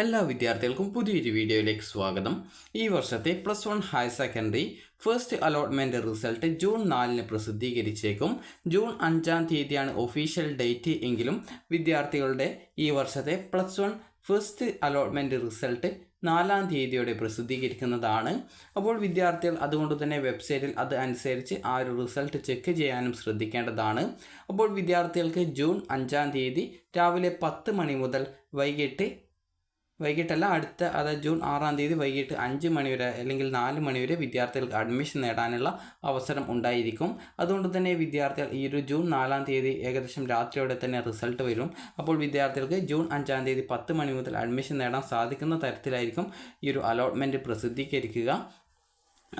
എല്ലാ വിദ്യാർത്ഥികൾക്കും പുതിയൊരു വീഡിയോയിലേക്ക് സ്വാഗതം. ഈ വർഷത്തെ +1 higher secondary first allotment result June 4 പ്രസിദ്ധീകരിച്ചേക്കും. ജൂൺ 5 ഒഫീഷ്യൽ ഡേറ്റ് എങ്കിലും വിദ്യാർത്ഥികളുടെ ഈ വർഷത്തെ +1 ഫസ്റ്റ് അലോട്ട്മെൻറ്റ് റിസൾട്ട് 4 പ്രസിദ്ധീകരിക്കുന്നതാണ്. അപ്പോൾ വിദ്യാർത്ഥികൾ അതുകൊണ്ട് തന്നെ വെബ്സൈറ്റിൽ അത് അനുസരിച്ച് ആ ഒരു റിസൾട്ട് ചെക്ക് ചെയ്യാനും ശ്രദ്ധിക്കേണ്ടതാണ്. അപ്പോൾ വിദ്യാർത്ഥികൾക്ക് ജൂൺ 5 രാവിലെ 10 മണി മുതൽ വൈകിട്ടല്ല അതായത് ജൂൺ 6 വൈകിട്ട് 5 മണി വരെ അല്ലെങ്കിൽ 4 മണി വരെ വിദ്യാർത്ഥികൾക്ക് അഡ്മിഷൻ നേടാനുള്ള അവസരം ഉണ്ടായിരിക്കും. അതുകൊണ്ട് തന്നെ വിദ്യാർത്ഥികൾ ഈ ഒരു ജൂൺ 4 ഏകദേശം രാത്രിയോടെ തന്നെ റിസൾട്ട് വരും. അപ്പോൾ വിദ്യാർത്ഥികൾക്ക് ജൂൺ 5 10 മണി മുതൽ അഡ്മിഷൻ നേടാൻ സാധിക്കുന്ന തരത്തിലായിരിക്കും ഈ ഒരു അലോട്ട്മെൻറ്റ് പ്രസിദ്ധീകരിക്കുക.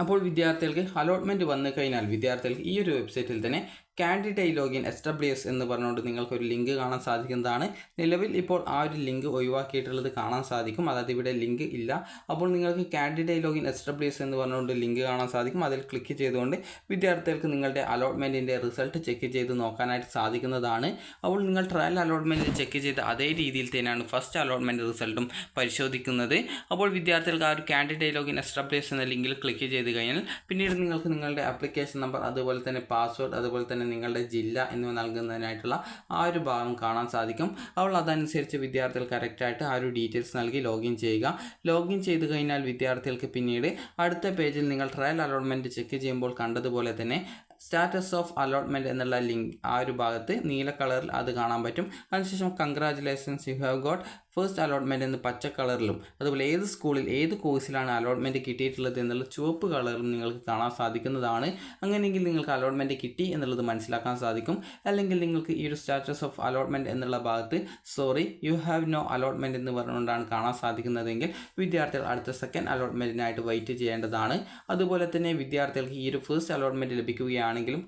അപ്പോൾ വിദ്യാർത്ഥികൾക്ക് അലോട്ട്മെൻറ്റ് വന്നു കഴിഞ്ഞാൽ വിദ്യാർത്ഥികൾക്ക് ഈ ഒരു വെബ്സൈറ്റിൽ തന്നെ കാൻഡിഡേറ്റ് ലോഗിൻ SWS എന്ന് പറഞ്ഞുകൊണ്ട് നിങ്ങൾക്കൊരു ലിങ്ക് കാണാൻ സാധിക്കുന്നതാണ്. നിലവിൽ ഇപ്പോൾ ആ ഒരു ലിങ്ക് ഒഴിവാക്കിയിട്ടുള്ളത് കാണാൻ സാധിക്കും, അതായത് ഇവിടെ ലിങ്ക് ഇല്ല. അപ്പോൾ നിങ്ങൾക്ക് കാൻഡിഡേറ്റ് ലോഗിൻ SWS എന്ന് പറഞ്ഞുകൊണ്ട് ലിങ്ക് കാണാൻ സാധിക്കും. അതിൽ ക്ലിക്ക് ചെയ്തുകൊണ്ട് വിദ്യാർത്ഥികൾക്ക് നിങ്ങളുടെ അലോട്ട്മെൻറ്റിൻ്റെ റിസൾട്ട് ചെക്ക് ചെയ്ത് നോക്കാനായിട്ട് സാധിക്കുന്നതാണ്. അപ്പോൾ നിങ്ങൾ ട്രയൽ അലോട്ട്മെൻറ്റ് ചെക്ക് ചെയ്ത് അതേ രീതിയിൽ തന്നെയാണ് ഫസ്റ്റ് അലോട്ട്മെൻറ്റ് റിസൾട്ടും പരിശോധിക്കുന്നത്. അപ്പോൾ വിദ്യാർത്ഥികൾക്ക് ആ ഒരു കാൻഡിഡേറ്റ് ലോഗിൻ SWS എന്ന ലിങ്കിൽ ക്ലിക്ക് ചെയ്ത് കഴിഞ്ഞാൽ പിന്നീട് നിങ്ങൾക്ക് നിങ്ങളുടെ ആപ്ലിക്കേഷൻ നമ്പർ, അതുപോലെ തന്നെ പാസ്വേഡ്, അതുപോലെ തന്നെ നിങ്ങളുടെ ജില്ല എന്നിവ നൽകുന്നതിനായിട്ടുള്ള ആ ഒരു ഭാഗം കാണാൻ സാധിക്കും. അപ്പോൾ അതനുസരിച്ച് വിദ്യാർത്ഥികൾ കറക്റ്റായിട്ട് ആ ഒരു ഡീറ്റെയിൽസ് നൽകി ലോഗിൻ ചെയ്യുക. ലോഗിൻ ചെയ്ത് കഴിഞ്ഞാൽ വിദ്യാർത്ഥികൾക്ക് പിന്നീട് അടുത്ത പേജിൽ നിങ്ങൾ ട്രയൽ അലോട്ട്മെൻറ്റ് ചെക്ക് ചെയ്യുമ്പോൾ കണ്ടതുപോലെ തന്നെ സ്റ്റാറ്റസ് ഓഫ് അലോട്ട്മെൻറ്റ് എന്നുള്ള ലിങ്ക് ആ ഒരു ഭാഗത്ത് നീല കളറിൽ അത് കാണാൻ പറ്റും. അതിനുശേഷം congratulations you have got first allotment എന്ന് പച്ച കളറിലും, അതുപോലെ ഏത് സ്കൂളിൽ ഏത് കോഴ്സിലാണ് അലോട്ട്മെൻറ്റ് കിട്ടിയിട്ടുള്ളത് എന്നുള്ള ചുവപ്പ് കളറിലും നിങ്ങൾക്ക് കാണാൻ സാധിക്കുന്നതാണ്. അങ്ങനെയെങ്കിൽ നിങ്ങൾക്ക് അലോട്ട്മെൻറ്റ് കിട്ടി എന്നുള്ളത് മനസ്സിലാക്കാൻ സാധിക്കും. അല്ലെങ്കിൽ നിങ്ങൾക്ക് ഈ ഒരു സ്റ്റാറ്റസ് ഓഫ് അലോട്ട്മെൻറ്റ് എന്നുള്ള ഭാഗത്ത് sorry you have no allotment എന്ന് പറഞ്ഞുകൊണ്ടാണ് കാണാൻ സാധിക്കുന്നതെങ്കിൽ വിദ്യാർത്ഥികൾ അടുത്ത സെക്കൻഡ് അലോട്ട്മെൻറ്റിനായിട്ട് വെയിറ്റ് ചെയ്യേണ്ടതാണ്. അതുപോലെ തന്നെ വിദ്യാർത്ഥികൾക്ക് ഈ ഒരു ഫസ്റ്റ് അലോട്ട്മെൻറ്റ് ലഭിക്കുകയാണെങ്കിലും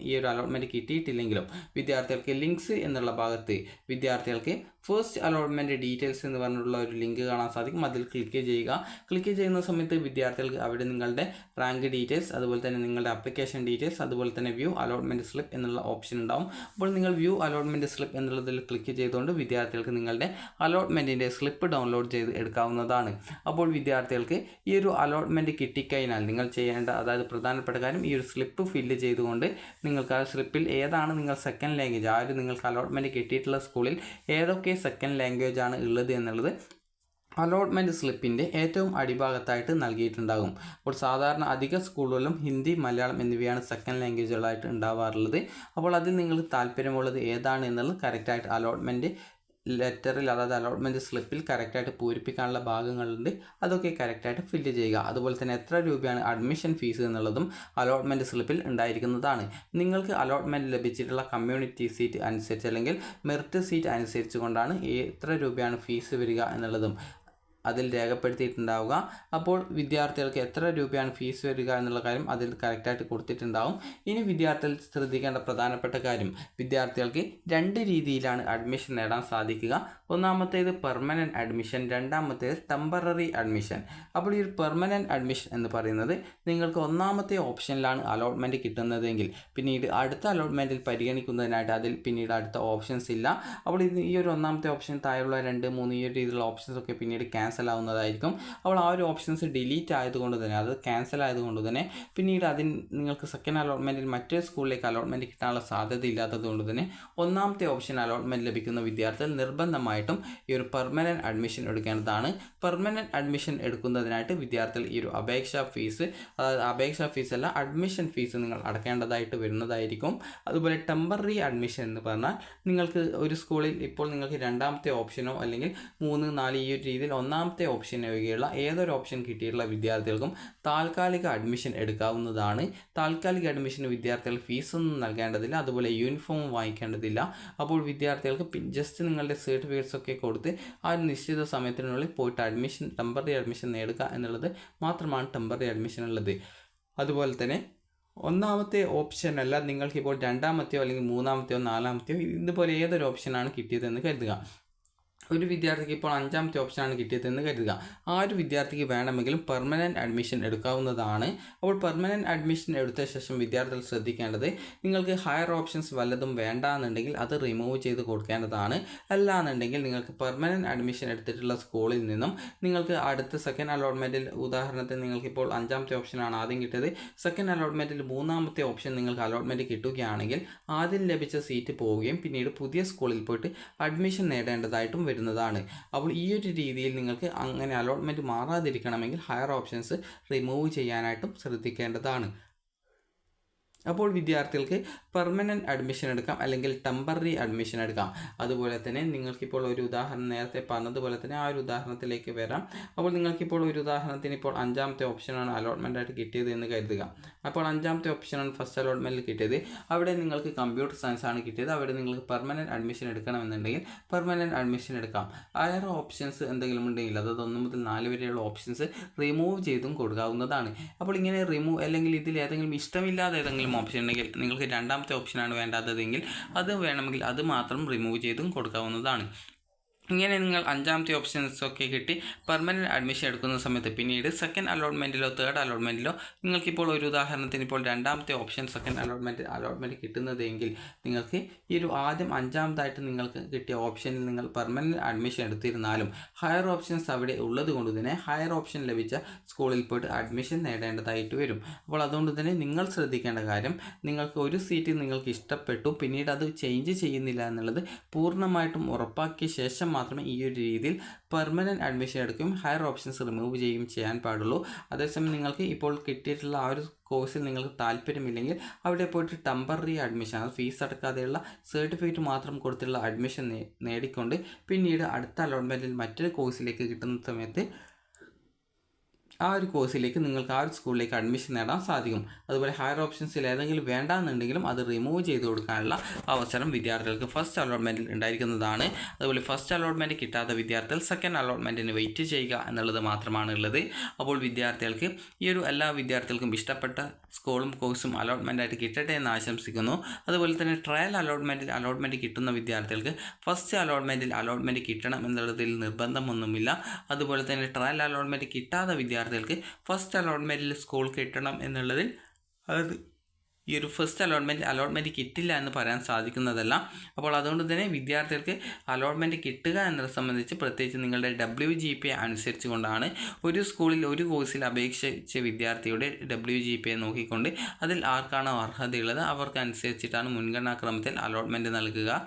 ഈ ഒരു അലോട്ട്മെൻറ്റ് കിട്ടിയിട്ടില്ലെങ്കിലും വിദ്യാർത്ഥികൾക്ക് ലിങ്ക്സ് എന്നുള്ള ഭാഗത്ത് വിദ്യാർത്ഥികൾക്ക് ഫസ്റ്റ് അലോട്ട്മെൻറ്റ് ഡീറ്റെയിൽസ് എന്ന് പറഞ്ഞിട്ടുള്ള ഒരു ലിങ്ക് കാണാൻ സാധിക്കും. അതിൽ ക്ലിക്ക് ചെയ്യുക. ക്ലിക്ക് ചെയ്യുന്ന സമയത്ത് വിദ്യാർത്ഥികൾക്ക് അവിടെ നിങ്ങളുടെ റാങ്ക് ഡീറ്റെയിൽസ്, അതുപോലെ തന്നെ നിങ്ങളുടെ ആപ്ലിക്കേഷൻ ഡീറ്റെയിൽസ്, അതുപോലെ തന്നെ വ്യൂ അലോട്ട്മെൻറ്റ് സ്ലിപ്പ് എന്നുള്ള ഓപ്ഷൻ ഉണ്ടാവും. അപ്പോൾ നിങ്ങൾ വ്യൂ അലോട്ട്മെൻറ്റ് സ്ലിപ്പ് എന്നുള്ളതിൽ ക്ലിക്ക് ചെയ്തുകൊണ്ട് വിദ്യാർത്ഥികൾക്ക് നിങ്ങളുടെ അലോട്ട്മെൻറ്റിൻ്റെ സ്ലിപ്പ് ഡൗൺലോഡ് ചെയ്ത് എടുക്കാവുന്നതാണ്. അപ്പോൾ വിദ്യാർത്ഥികൾക്ക് ഈ ഒരു അലോട്ട്മെൻറ്റ് കിട്ടിക്കഴിഞ്ഞാൽ നിങ്ങൾ ചെയ്യേണ്ട, അതായത് പ്രധാനപ്പെട്ട കാര്യം, ഈ ഒരു സ്ലിപ്പ് ഫില്ല് ചെയ്തുകൊണ്ട് നിങ്ങൾക്ക് ആ സ്ലിപ്പിൽ ഏതാണ് നിങ്ങൾ സെക്കൻഡ് ലാംഗ്വേജ്, ആ ഒരു നിങ്ങൾക്ക് അലോട്ട്മെൻറ്റ് കിട്ടിയിട്ടുള്ള സ്കൂളിൽ ഏതൊക്കെ സെക്കൻഡ് ലാംഗ്വേജ് ആണ് ഉള്ളത് എന്നുള്ളത് അലോട്ട്മെൻറ്റ് സ്ലിപ്പിൻ്റെ ഏറ്റവും അടിഭാഗത്തായിട്ട് നൽകിയിട്ടുണ്ടാകും. അപ്പോൾ സാധാരണ അധിക സ്കൂളുകളിലും ഹിന്ദി, മലയാളം എന്നിവയാണ് സെക്കൻഡ് ലാംഗ്വേജുകളായിട്ട് ഉണ്ടാവാറുള്ളത്. അപ്പോൾ അതിൽ നിങ്ങൾക്ക് താല്പര്യമുള്ളത് ഏതാണ് എന്നുള്ളത് കറക്റ്റായിട്ട് അലോട്ട്മെൻറ്റ് ലെറ്ററിൽ, അതായത് അലോട്ട്മെൻറ്റ് സ്ലിപ്പിൽ കറക്റ്റായിട്ട് പൂരിപ്പിക്കാനുള്ള ഭാഗങ്ങളുണ്ട്. അതൊക്കെ കറക്റ്റായിട്ട് ഫില്ല് ചെയ്യുക. അതുപോലെ തന്നെ എത്ര രൂപയാണ് അഡ്മിഷൻ ഫീസ് എന്നുള്ളതും അലോട്ട്മെൻറ്റ് സ്ലിപ്പിൽ ഉണ്ടായിരിക്കുന്നതാണ്. നിങ്ങൾക്ക് അലോട്ട്മെൻറ്റ് ലഭിച്ചിട്ടുള്ള കമ്മ്യൂണിറ്റി സീറ്റ് അനുസരിച്ച് അല്ലെങ്കിൽ മെറിറ്റ് സീറ്റ് അനുസരിച്ച് കൊണ്ടാണ് എത്ര രൂപയാണ് ഫീസ് വരിക എന്നുള്ളതും അതിൽ രേഖപ്പെടുത്തിയിട്ടുണ്ടാവുക. അപ്പോൾ വിദ്യാർത്ഥികൾക്ക് എത്ര രൂപയാണ് ഫീസ് വരിക എന്നുള്ള കാര്യം അതിൽ കറക്റ്റായിട്ട് കൊടുത്തിട്ടുണ്ടാവും. ഇനി വിദ്യാർത്ഥികൾ ശ്രദ്ധിക്കേണ്ട പ്രധാനപ്പെട്ട കാര്യം, വിദ്യാർത്ഥികൾക്ക് 2 രീതിയിലാണ് അഡ്മിഷൻ നേടാൻ സാധിക്കുക. ഒന്നാമത്തേത് പെർമനൻറ്റ് അഡ്മിഷൻ, രണ്ടാമത്തേത് ടെമ്പററി അഡ്മിഷൻ. അപ്പോൾ ഈ ഒരു പെർമനൻറ്റ് അഡ്മിഷൻ എന്ന് പറയുന്നത് നിങ്ങൾക്ക് ഒന്നാമത്തെ ഓപ്ഷനിലാണ് അലോട്ട്മെൻറ്റ് കിട്ടുന്നതെങ്കിൽ പിന്നീട് അടുത്ത അലോട്ട്മെൻറ്റിൽ പരിഗണിക്കുന്നതിനായിട്ട് അതിൽ പിന്നീട് അടുത്ത ഓപ്ഷൻസ് ഇല്ല. അപ്പോൾ ഈ ഒരു ഒന്നാമത്തെ ഓപ്ഷൻ താഴെയുള്ള 2, 3 ഈ ഒരു രീതിയിലുള്ള ഓപ്ഷൻസ് ഒക്കെ പിന്നീട് ക്യാൻസൽ ആവുന്നതായിരിക്കും. അപ്പോൾ ആ ഒരു ഓപ്ഷൻസ് ഡിലീറ്റ് ആയതുകൊണ്ട് തന്നെ, അത് ക്യാൻസൽ ആയതുകൊണ്ട് തന്നെ പിന്നീട് നിങ്ങൾക്ക് സെക്കൻഡ് അലോട്ട്മെൻറ്റിൽ മറ്റൊരു സ്കൂളിലേക്ക് അലോട്ട്മെൻറ്റ് കിട്ടാനുള്ള സാധ്യത ഇല്ലാത്തത് കൊണ്ട് തന്നെ ഒന്നാമത്തെ ഓപ്ഷൻ അലോട്ട്മെൻറ്റ് ലഭിക്കുന്ന വിദ്യാർത്ഥികൾ നിർബന്ധമായിട്ടും ഈ ഒരു പെർമനൻറ്റ് അഡ്മിഷൻ എടുക്കേണ്ടതാണ്. പെർമനൻറ്റ് അഡ്മിഷൻ എടുക്കുന്നതിനായിട്ട് വിദ്യാർത്ഥികൾ ഈ ഒരു അപേക്ഷാ ഫീസ്, അതായത് അപേക്ഷാ ഫീസ് അല്ല അഡ്മിഷൻ ഫീസ് നിങ്ങൾ അടക്കേണ്ടതായിട്ട് വരുന്നതായിരിക്കും. അതുപോലെ ടെമ്പററി അഡ്മിഷൻ എന്ന് പറഞ്ഞാൽ നിങ്ങൾക്ക് ഒരു സ്കൂളിൽ ഇപ്പോൾ നിങ്ങൾക്ക് രണ്ടാമത്തെ ഓപ്ഷനോ അല്ലെങ്കിൽ 3, 4 ഈ ഒരു രീതിയിൽ ഒന്നാമത്തെ ഓപ്ഷൻ ഒഴികെയുള്ള ഏതൊരു ഓപ്ഷൻ കിട്ടിയിട്ടുള്ള വിദ്യാർത്ഥികൾക്കും താൽക്കാലിക അഡ്മിഷൻ എടുക്കാവുന്നതാണ്. താൽക്കാലിക അഡ്മിഷന് വിദ്യാർത്ഥികൾ ഫീസൊന്നും നൽകേണ്ടതില്ല, അതുപോലെ യൂണിഫോം വാങ്ങിക്കേണ്ടതില്ല. അപ്പോൾ വിദ്യാർത്ഥികൾക്ക് ജസ്റ്റ് നിങ്ങളുടെ സർട്ടിഫിക്കറ്റ്സ് ഒക്കെ കൊടുത്ത് ആ ഒരു നിശ്ചിത സമയത്തിനുള്ളിൽ പോയിട്ട് ടെമ്പററി അഡ്മിഷൻ നേടുക എന്നുള്ളത് മാത്രമാണ് ടെമ്പററി അഡ്മിഷൻ ഉള്ളത്. അതുപോലെ തന്നെ ഒന്നാമത്തെ ഓപ്ഷൻ അല്ല, നിങ്ങൾക്കിപ്പോൾ രണ്ടാമത്തെയോ അല്ലെങ്കിൽ മൂന്നാമത്തെയോ നാലാമത്തെയോ ഇതുപോലെ ഏതൊരു ഓപ്ഷനാണ് കിട്ടിയതെന്ന് കരുതുക. ഒരു വിദ്യാർത്ഥിക്ക് ഇപ്പോൾ 5ാമത്തെ ഓപ്ഷനാണ് കിട്ടിയതെന്ന് കരുതുക. ആ ഒരു വിദ്യാർത്ഥിക്ക് വേണമെങ്കിലും പെർമനൻറ്റ് അഡ്മിഷൻ എടുക്കാവുന്നതാണ്. അപ്പോൾ പെർമനൻറ്റ് അഡ്മിഷൻ എടുത്ത ശേഷം വിദ്യാർത്ഥികൾ ശ്രദ്ധിക്കേണ്ടത്, നിങ്ങൾക്ക് ഹയർ ഓപ്ഷൻസ് വല്ലതും വേണ്ട എന്നുണ്ടെങ്കിൽ അത് റിമൂവ് ചെയ്ത് കൊടുക്കേണ്ടതാണ്. അല്ല എന്നുണ്ടെങ്കിൽ നിങ്ങൾക്ക് പെർമനൻറ്റ് അഡ്മിഷൻ എടുത്തിട്ടുള്ള സ്കൂളിൽ നിന്നും നിങ്ങൾക്ക് അടുത്ത സെക്കൻഡ് അലോട്ട്മെൻറ്റിൽ, ഉദാഹരണത്തിന് നിങ്ങൾക്കിപ്പോൾ 5ാമത്തെ ഓപ്ഷനാണ് ആദ്യം കിട്ടിയത്, സെക്കൻഡ് അലോട്ട്മെൻറ്റിൽ 3ാമത്തെ ഓപ്ഷൻ നിങ്ങൾക്ക് അലോട്ട്മെൻറ്റ് കിട്ടുകയാണെങ്കിൽ ആദ്യം ലഭിച്ച സീറ്റ് പോവുകയും പിന്നീട് പുതിയ സ്കൂളിൽ പോയിട്ട് അഡ്മിഷൻ നേടേണ്ടതായിട്ടും വരുന്നതാണ്. അപ്പോൾ ഈ ഒരു രീതിയിൽ നിങ്ങൾക്ക് അങ്ങനെ അലോട്ട്മെൻറ്റ് മാറാതിരിക്കണമെങ്കിൽ ഹയർ ഓപ്ഷൻസ് റിമൂവ് ചെയ്യാനായിട്ടും ശ്രദ്ധിക്കേണ്ടതാണ്. അപ്പോൾ വിദ്യാർത്ഥികൾക്ക് പെർമനൻറ്റ് അഡ്മിഷൻ എടുക്കാം, അല്ലെങ്കിൽ ടെമ്പററി അഡ്മിഷൻ എടുക്കാം. അതുപോലെ തന്നെ നിങ്ങൾക്കിപ്പോൾ ഒരു ഉദാഹരണം നേരത്തെ പറഞ്ഞതുപോലെ തന്നെ ആ ഒരു ഉദാഹരണത്തിലേക്ക് വരാം. അപ്പോൾ നിങ്ങൾക്കിപ്പോൾ ഒരു ഉദാഹരണത്തിന് ഇപ്പോൾ 5ാമത്തെ ഓപ്ഷനാണ് അലോട്ട്മെൻ്റ് ആയിട്ട് കിട്ടിയത് എന്ന് കരുതുക. അപ്പോൾ 5ാമത്തെ ഓപ്ഷനാണ് ഫസ്റ്റ് അലോട്ട്മെൻറ്റിൽ കിട്ടിയത്. അവിടെ നിങ്ങൾക്ക് കമ്പ്യൂട്ടർ സയൻസ് ആണ് കിട്ടിയത്. അവിടെ നിങ്ങൾക്ക് പെർമനൻറ്റ് അഡ്മിഷൻ എടുക്കണമെന്നുണ്ടെങ്കിൽ പെർമനൻറ്റ് അഡ്മിഷൻ എടുക്കാം. ഹയർ ഓപ്ഷൻസ് എന്തെങ്കിലും ഉണ്ടെങ്കിൽ, അതായത് 1 മുതൽ 4 വരെയുള്ള ഓപ്ഷൻസ് റിമൂവ് ചെയ്തും കൊടുക്കാവുന്നതാണ്. അപ്പോൾ ഇങ്ങനെ റിമൂവ്, അല്ലെങ്കിൽ ഇതിൽ ഏതെങ്കിലും ഇഷ്ടമില്ലാതെ ഏതെങ്കിലും ഓപ്ഷൻ ഉണ്ടെങ്കിൽ, നിങ്ങൾക്ക് 2ാമത്തെ ഓപ്ഷനാണ് വേണ്ടാത്തതെങ്കിൽ അത് വേണമെങ്കിൽ അത് മാത്രം റിമൂവ് ചെയ്തും കൊടുക്കാവുന്നതാണ്. ഇങ്ങനെ നിങ്ങൾ 5ാമത്തെ ഓപ്ഷൻസൊക്കെ കിട്ടി പെർമനൻറ്റ് അഡ്മിഷൻ എടുക്കുന്ന സമയത്ത് പിന്നീട് സെക്കൻഡ് അലോട്ട്മെൻറ്റിലോ തേർഡ് അലോട്ട്മെൻറ്റിലോ നിങ്ങൾക്കിപ്പോൾ ഒരു ഉദാഹരണത്തിന് ഇപ്പോൾ 2ാമത്തെ ഓപ്ഷൻ സെക്കൻഡ് അലോട്ട്മെൻറ്റ് കിട്ടുന്നതെങ്കിൽ നിങ്ങൾക്ക് ഈ ഒരു ആദ്യം 5ാമതായിട്ട് നിങ്ങൾക്ക് കിട്ടിയ ഓപ്ഷനിൽ നിങ്ങൾ പെർമനൻറ്റ് അഡ്മിഷൻ എടുത്തിരുന്നാലും ഹയർ ഓപ്ഷൻസ് അവിടെ ഉള്ളത് കൊണ്ട് തന്നെ ഹയർ ഓപ്ഷൻ ലഭിച്ച സ്കൂളിൽ പോയിട്ട് അഡ്മിഷൻ നേടേണ്ടതായിട്ട് വരും. അപ്പോൾ അതുകൊണ്ട് തന്നെ നിങ്ങൾ ശ്രദ്ധിക്കേണ്ട കാര്യം, നിങ്ങൾക്ക് ഒരു സീറ്റ് നിങ്ങൾക്ക് ഇഷ്ടപ്പെട്ടു പിന്നീട് അത് ചേഞ്ച് ചെയ്യുന്നില്ല എന്നുള്ളത് പൂർണ്ണമായിട്ടും ഉറപ്പാക്കിയ ശേഷം മാത്രമേ ഈ ഒരു രീതിയിൽ പെർമനൻറ്റ് അഡ്മിഷൻ എടുക്കുകയും ഹയർ ഓപ്ഷൻസ് റിമൂവ് ചെയ്യുകയും ചെയ്യാൻ പാടുള്ളൂ. അതേസമയം നിങ്ങൾക്ക് ഇപ്പോൾ കിട്ടിയിട്ടുള്ള ആ ഒരു കോഴ്സിൽ നിങ്ങൾക്ക് താല്പര്യമില്ലെങ്കിൽ അവിടെ പോയിട്ട് ടെമ്പററി അഡ്മിഷൻ, അത് ഫീസ് അടക്കാതെയുള്ള സർട്ടിഫിക്കറ്റ് മാത്രം കൊടുത്തുള്ള അഡ്മിഷൻ നേടിക്കൊണ്ട് പിന്നീട് അടുത്ത അലോട്ട്മെൻറ്റിൽ മറ്റൊരു കോഴ്സിലേക്ക് കിട്ടുന്ന സമയത്ത് ആ ഒരു കോഴ്സിലേക്ക് നിങ്ങൾക്ക് ആ ഒരു സ്കൂളിലേക്ക് അഡ്മിഷൻ നേടാൻ സാധിക്കും. അതുപോലെ ഹയർ ഓപ്ഷൻസിൽ ഏതെങ്കിലും വേണ്ടാന്നുണ്ടെങ്കിലും അത് റിമൂവ് ചെയ്ത് കൊടുക്കാനുള്ള അവസരം വിദ്യാർത്ഥികൾക്ക് ഫസ്റ്റ് അലോട്ട്മെൻറ്റിൽ ഉണ്ടായിരിക്കുന്നതാണ്. അതുപോലെ ഫസ്റ്റ് അലോട്ട്മെൻറ്റ് കിട്ടാത്ത വിദ്യാർത്ഥികൾ സെക്കൻഡ് അലോട്ട്മെൻറ്റിന് വെയിറ്റ് ചെയ്യുക എന്നുള്ളത് മാത്രമാണ് ഉള്ളത്. അപ്പോൾ വിദ്യാർത്ഥികൾക്ക് ഈ ഒരു എല്ലാ വിദ്യാർത്ഥികൾക്കും ഇഷ്ടപ്പെട്ട സ്കൂളും കോഴ്സും അലോട്ട്മെൻറ്റായിട്ട് കിട്ടട്ടെ എന്ന് ആശംസിക്കുന്നു. അതുപോലെ തന്നെ ട്രയൽ അലോട്ട്മെൻറ്റ് കിട്ടുന്ന വിദ്യാർത്ഥികൾക്ക് ഫസ്റ്റ് അലോട്ട്മെൻറ്റ് കിട്ടണം എന്നുള്ളതിൽ നിർബന്ധമൊന്നുമില്ല. അതുപോലെ തന്നെ ട്രയൽ അലോട്ട്മെൻറ്റ് കിട്ടാത്ത വിദ്യാർത്ഥികൾക്ക് ഫസ്റ്റ് അലോട്ട്മെൻറ്റിൽ സ്കൂൾ കിട്ടണം എന്നുള്ളതിൽ അത് ഈ ഒരു ഫസ്റ്റ് അലോട്ട്മെൻറ്റ് കിട്ടില്ല എന്ന് പറയാൻ സാധിക്കുന്നതല്ല. അപ്പോൾ അതുകൊണ്ട് തന്നെ വിദ്യാർത്ഥികൾക്ക് അലോട്ട്മെൻറ്റ് കിട്ടുക എന്നതിനെ സംബന്ധിച്ച് പ്രത്യേകിച്ച് നിങ്ങളുടെ WGPA അനുസരിച്ച് കൊണ്ടാണ്. ഒരു സ്കൂളിൽ ഒരു കോഴ്സിൽ അപേക്ഷിച്ച വിദ്യാർത്ഥിയുടെ WGPA നോക്കിക്കൊണ്ട് അതിൽ ആർക്കാണോ അർഹതയുള്ളത് അവർക്ക് അനുസരിച്ചിട്ടാണ് മുൻഗണനാക്രമത്തിൽ അലോട്ട്മെൻറ്റ് നൽകുക.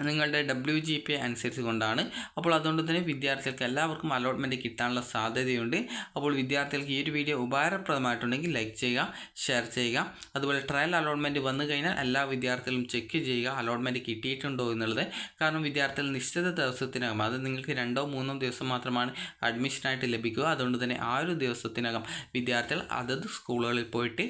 നിങ്ങളുടെ WGPA അനുസരിച്ച് കൊണ്ടാണ്. അപ്പോൾ അതുകൊണ്ട് തന്നെ വിദ്യാർത്ഥികൾക്ക് എല്ലാവർക്കും അലോട്ട്മെൻറ്റ് കിട്ടാനുള്ള സാധ്യതയുണ്ട്. അപ്പോൾ വിദ്യാർത്ഥികൾക്ക് ഈ ഒരു വീഡിയോ ഉപകാരപ്രദമായിട്ടുണ്ടെങ്കിൽ ലൈക്ക് ചെയ്യുക, ഷെയർ ചെയ്യുക. അതുപോലെ ട്രയൽ അലോട്ട്മെൻറ്റ് വന്നു കഴിഞ്ഞാൽ എല്ലാ വിദ്യാർത്ഥികളും ചെക്ക് ചെയ്യുക അലോട്ട്മെൻറ്റ് കിട്ടിയിട്ടുണ്ടോ എന്നുള്ളത്. കാരണം വിദ്യാർത്ഥികൾ നിശ്ചിത ദിവസത്തിനകം, അത് നിങ്ങൾക്ക് 2-3 ദിവസം മാത്രമാണ് അഡ്മിഷനായിട്ട് ലഭിക്കുക. അതുകൊണ്ട് തന്നെ ആ ഒരു ദിവസത്തിനകം വിദ്യാർത്ഥികൾ അതത് സ്കൂളുകളിൽ പോയിട്ട്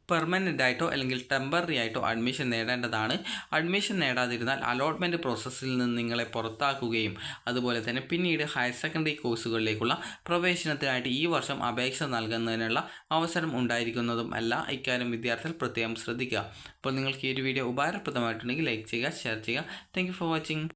പെർമനൻ്റ് ആയിട്ടോ അല്ലെങ്കിൽ ടെമ്പററി ആയിട്ടോ അഡ്മിഷൻ നേടേണ്ടതാണ്. അഡ്മിഷൻ നേടാതിരുന്നാൽ അലോട്ട്മെൻറ്റ് പ്രോസസ്സിൽ നിന്ന് നിങ്ങളെ പുറത്താക്കുകയും അതുപോലെ തന്നെ പിന്നീട് ഹയർ സെക്കൻഡറി കോഴ്സുകളിലേക്കുള്ള പ്രവേശനത്തിനായിട്ട് ഈ വർഷം അപേക്ഷ നൽകുന്നതിനുള്ള അവസരം ഉണ്ടായിരിക്കുന്നതും അല്ല. ഇക്കാര്യം വിദ്യാർത്ഥികൾ പ്രത്യേകം ശ്രദ്ധിക്കുക. അപ്പോൾ നിങ്ങൾക്ക് ഈ ഒരു വീഡിയോ ഉപകാരപ്രദമായിട്ടുണ്ടെങ്കിൽ ലൈക്ക് ചെയ്യുക, ഷെയർ ചെയ്യുക. Thank you for watching.